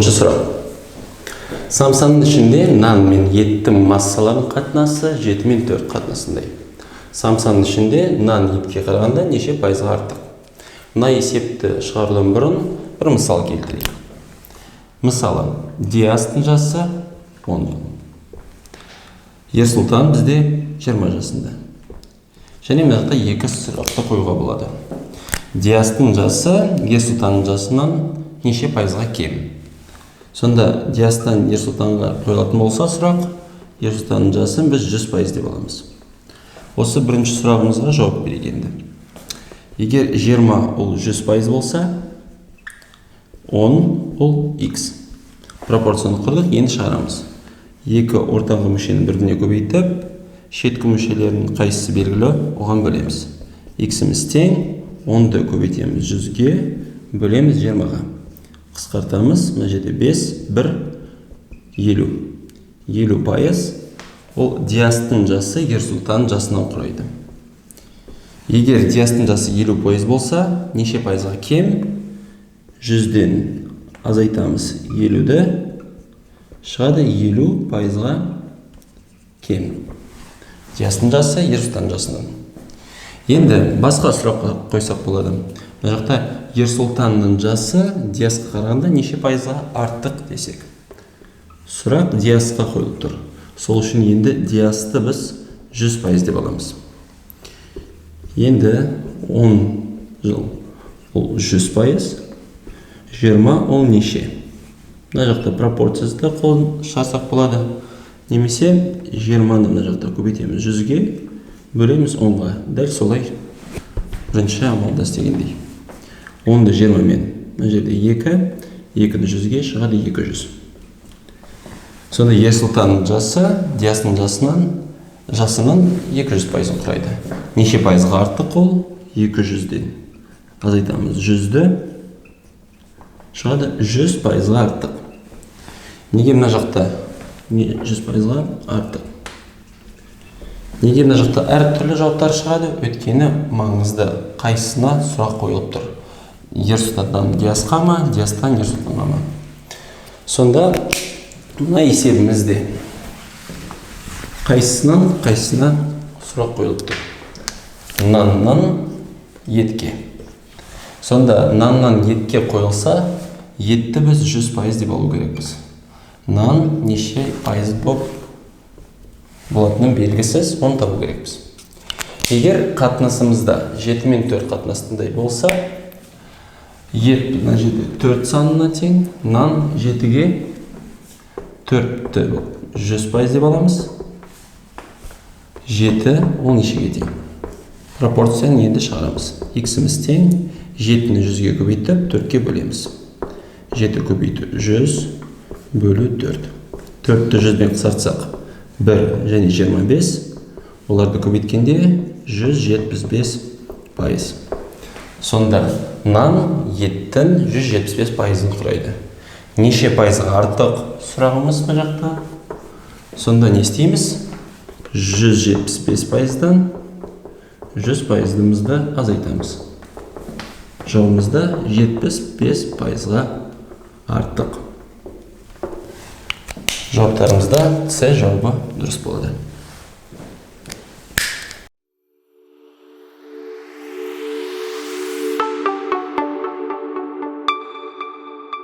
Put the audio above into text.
9-ші сұрақ. Самсаның ішінде нан мен еттің массаларының қатынасы 7 мен 4 қатынасындай. Самсаның ішінде нан етке қарағанда неше пайызға артық? Мына есепті шығарудан бұрын бір мысал келтірейік. Мысалы, Диастың жасы 10 жыл. Ерсұлтан бізде 20 жасында. Және мына жақта екі сұрақты қоюға болады. Диастың жасы Ерсұлтанның жасынан неше пайызға кем? Сонда Диастан Ерсұлтанға қойылатын болса сұрақ, Ерсұлтанның жасын біз 100% деп аламыз. Осы бірінші сұрағымызға жауап берейік енді. Егер 20 ол 100% болса, 10 ол x. Пропорцияны құрдық, енді шығарамыз. Екі ортаңғы мүшені біріне көбейтіп, шеткі мүшелерінің қайсысы белгілі, оған бөлеміз. X-іміз тең, 10-ды көбейтеміз 100-ге, бөлеміз 20-ға. Қысқартамыз, мына жерде 5, 1, 50. 50%. Ол Диастың жасы Ерсұлтанның жасынан құрайды. Егер Диастың жасы 50% болса, неше пайызға кем? 100-ден азайтамыз 50-ді, шығады 50%-ға кем. Диастың жасы Ерсұлтанның жасынан. Енді басқа сұрақ қойсақ болады. Мына жақта Ерсұлтанның жасы Диасқа қарағанда неше пайызға артық десек. Сұрақ Диасқа қойылып тұр. Сол үшін енді Диасты біз 100% деп аламыз. Енді 10 жыл ол 100%, 20 ол неше? Мына жақта пропорциясында қолын шығарсақ болады. Немесе 20-ны мына жақта көбейтеміз 100-ге, бөлеміз 10-ға. Дәл солай бірінші амалда істегендей. 10-ды 20-мен, мына жерде 2, 2-ді 100-ге шығады 200. Сонда Ерсұлтанның жасы Диастың жасынан 200% құрайды. Неше пайызға артық ол? 200-ден. Азайтамыз 100-ді, шығады 100%-ға артық. Неге мына жақта 100%-ға артық? Неге мына жақта әр түрлі жауаптар шығады? Өйткені маңызды қайсысына сұрақ қойылып тұр. Ерсұлтаннан Диасқа ма, Диастан Ерсұлтанға ма? Сонда мына есебімізде қайсысына сұрақ қойылып тұр? Наннан етке. Сонда наннан етке қойылса, етті біз 100% деп алу керекпіз. Нан неше пайыз болатыны белгісіз, оны табу керекпіз. Егер қатынасымызда 7 мен 4 қатынасындай болса, ет мына жерде 4 санына тең, нан 7-ге 4-ті 100% деп аламыз. 7 ол нешеге тең? Пропорцияны енді шығарамыз. X-іміз тең, 7-ні 100-ге көбейтіп, 4-ке бөлеміз. 7 көбейту 100 бөлу 4. 4-ті 100-бен қысартсақ, 1 және 25. Оларды көбейткенде 175%. Сонда нан еттің 175%-ын құрайды. Неше пайызға артық сұрағымыз мына жақта? Сонда не істейміз? 175%-дан 100%-ымызды азайтамыз. Жауабымызда 75%-ға артық. Жауаптарымызда С жауабы дұрыс болады.